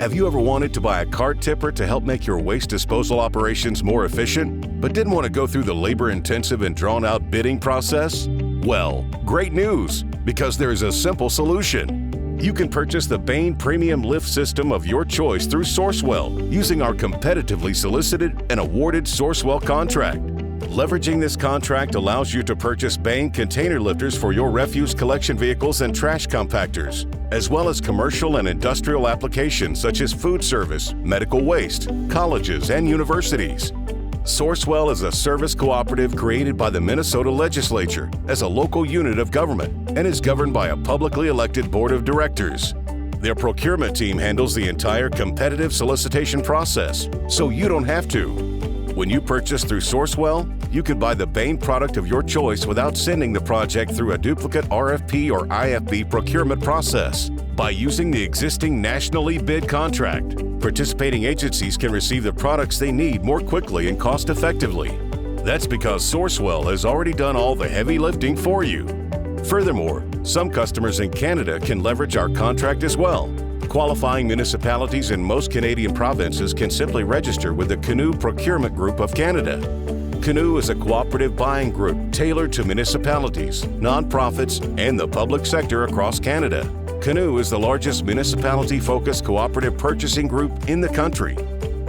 Have you ever wanted to buy a cart tipper to help make your waste disposal operations more efficient, but didn't want to go through the labor-intensive and drawn-out bidding process? Well, great news, because there is a simple solution. You can purchase the Bayne Premium Lift System of your choice through Sourcewell using our competitively solicited and awarded Sourcewell contract. Leveraging this contract allows you to purchase Bayne container lifters for your refuse collection vehicles and trash compactors, as well as commercial and industrial applications such as food service, medical waste, colleges, and universities. Sourcewell is a service cooperative created by the Minnesota Legislature as a local unit of government and is governed by a publicly elected board of directors. Their procurement team handles the entire competitive solicitation process, so you don't have to. When you purchase through Sourcewell, you can buy the Bayne product of your choice without sending the project through a duplicate RFP or IFB procurement process. By using the existing nationally bid contract, participating agencies can receive the products they need more quickly and cost-effectively. That's because Sourcewell has already done all the heavy lifting for you. Furthermore, some customers in Canada can leverage our contract as well. Qualifying municipalities in most Canadian provinces can simply register with the Canoe Procurement Group of Canada. Canoe is a cooperative buying group tailored to municipalities, nonprofits, and the public sector across Canada. Canoe is the largest municipality-focused cooperative purchasing group in the country.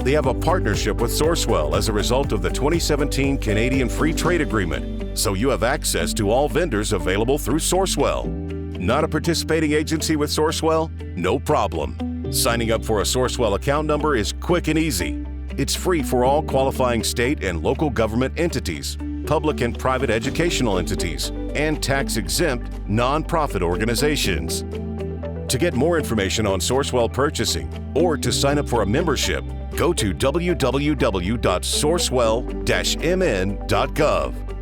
They have a partnership with Sourcewell as a result of the 2017 Canadian Free Trade Agreement, so you have access to all vendors available through Sourcewell. Not a participating agency with Sourcewell? No problem. Signing up for a Sourcewell account number is quick and easy. It's free for all qualifying state and local government entities, public and private educational entities, and tax-exempt nonprofit organizations. To get more information on Sourcewell purchasing or to sign up for a membership, go to www.sourcewell-mn.gov.